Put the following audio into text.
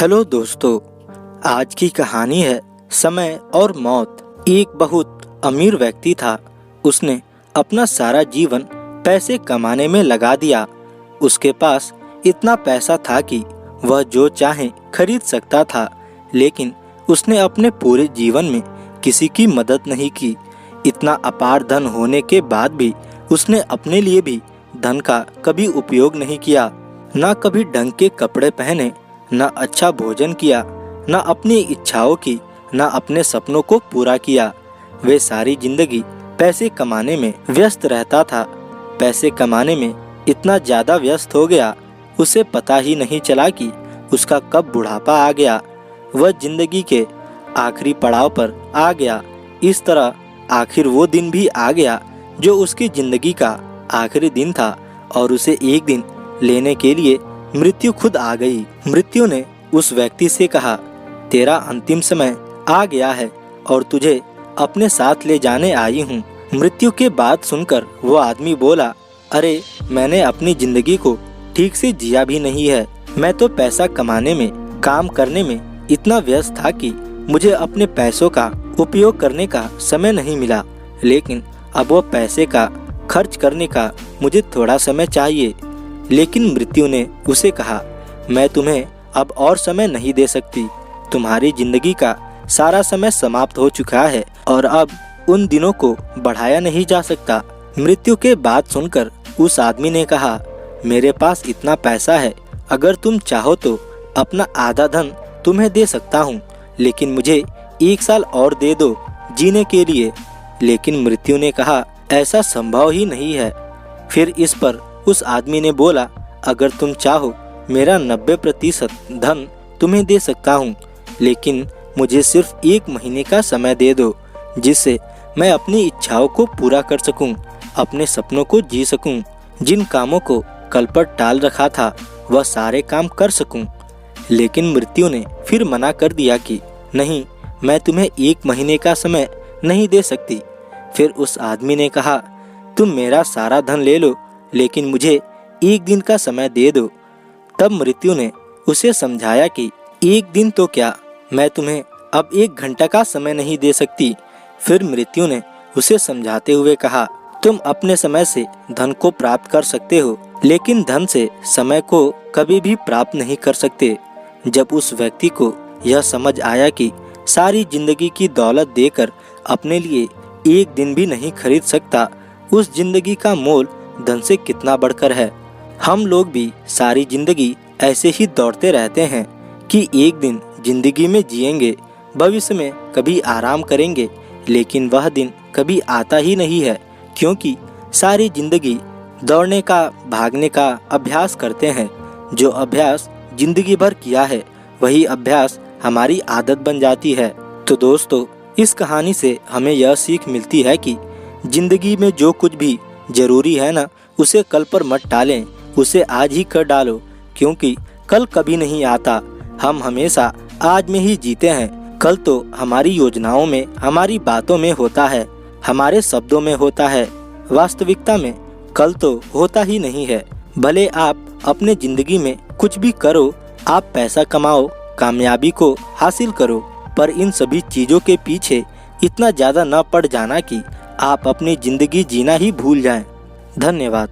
Hello दोस्तों, आज की कहानी है समय और मौत। एक बहुत अमीर व्यक्ति था। उसने अपना सारा जीवन पैसे कमाने में लगा दिया। उसके पास इतना पैसा था कि वह जो चाहे खरीद सकता था, लेकिन उसने अपने पूरे जीवन में किसी की मदद नहीं की। इतना अपार धन होने के बाद भी उसने अपने लिए भी धन का कभी उपयोग नहीं किया। न कभी ढंग के कपड़े पहने, न अच्छा भोजन किया, न अपनी इच्छाओं की, न अपने सपनों को पूरा किया। वे सारी जिंदगी पैसे कमाने में व्यस्त रहता था। पैसे कमाने में इतना ज्यादा व्यस्त हो गया, उसे पता ही नहीं चला कि उसका कब बुढ़ापा आ गया। वह जिंदगी के आखिरी पड़ाव पर आ गया। इस तरह आखिर वो दिन भी आ गया जो उसकी जिंदगी का आखिरी दिन था, और उसे एक दिन लेने के लिए मृत्यु खुद आ गई। मृत्यु ने उस व्यक्ति से कहा, तेरा अंतिम समय आ गया है और तुझे अपने साथ ले जाने आई हूँ। मृत्यु के बात सुनकर वो आदमी बोला, अरे मैंने अपनी जिंदगी को ठीक से जिया भी नहीं है। मैं तो पैसा कमाने में, काम करने में इतना व्यस्त था कि मुझे अपने पैसों का उपयोग करने का समय नहीं मिला। लेकिन अब वो पैसे का खर्च करने का मुझे थोड़ा समय चाहिए। लेकिन मृत्यु ने उसे कहा, मैं तुम्हें अब और समय नहीं दे सकती। तुम्हारी जिंदगी का सारा समय समाप्त हो चुका है और अब उन दिनों को बढ़ाया नहीं जा सकता। मृत्यु के बात सुनकर उस आदमी ने कहा, मेरे पास इतना पैसा है, अगर तुम चाहो तो अपना आधा धन तुम्हें दे सकता हूँ, लेकिन मुझे 1 साल और दे दो जीने के लिए। लेकिन मृत्यु ने कहा, ऐसा संभव ही नहीं है। फिर इस पर उस आदमी ने बोला, अगर तुम चाहो मेरा 90% धन तुम्हें दे सकता हूँ, लेकिन मुझे सिर्फ 1 महीने का समय दे दो, जिससे मैं अपनी इच्छाओं को पूरा कर सकूं, अपने सपनों को जी सकूं, जिन कामों को कल पर टाल रखा था वह सारे काम कर सकूं। लेकिन मृत्यु ने फिर मना कर दिया कि नहीं, मैं तुम्हें 1 महीने का समय नहीं दे सकती। फिर उस आदमी ने कहा, तुम मेरा सारा धन ले लो, लेकिन मुझे 1 दिन का समय दे दो। तब मृत्यु ने उसे समझाया कि 1 दिन तो क्या, मैं तुम्हें अब 1 घंटा का समय नहीं दे सकती। फिर मृत्यु ने उसे समझाते हुए कहा, तुम अपने समय से धन को प्राप्त कर सकते हो, लेकिन धन से समय को कभी भी प्राप्त नहीं कर सकते। जब उस व्यक्ति को यह समझ आया कि सारी जिंदगी की दौलत देकर अपने लिए 1 दिन भी नहीं खरीद सकता, उस जिंदगी का मोल धन से कितना बढ़कर है। हम लोग भी सारी जिंदगी ऐसे ही दौड़ते रहते हैं कि एक दिन जिंदगी में जिएंगे, भविष्य में कभी आराम करेंगे, लेकिन वह दिन कभी आता ही नहीं है, क्योंकि सारी जिंदगी दौड़ने का, भागने का अभ्यास करते हैं। जो अभ्यास जिंदगी भर किया है, वही अभ्यास हमारी आदत बन जाती है। तो दोस्तों, इस कहानी से हमें यह सीख मिलती है कि जिंदगी में जो कुछ भी जरूरी है ना, उसे कल पर मत टालें, उसे आज ही कर डालो, क्योंकि कल कभी नहीं आता। हम हमेशा आज में ही जीते हैं। कल तो हमारी योजनाओं में, हमारी बातों में होता है, हमारे शब्दों में होता है। वास्तविकता में कल तो होता ही नहीं है। भले आप अपने जिंदगी में कुछ भी करो, आप पैसा कमाओ, कामयाबी को हासिल करो, पर इन सभी चीजों के पीछे इतना ज्यादा न पड़ जाना कि आप अपनी जिंदगी जीना ही भूल जाएं। धन्यवाद।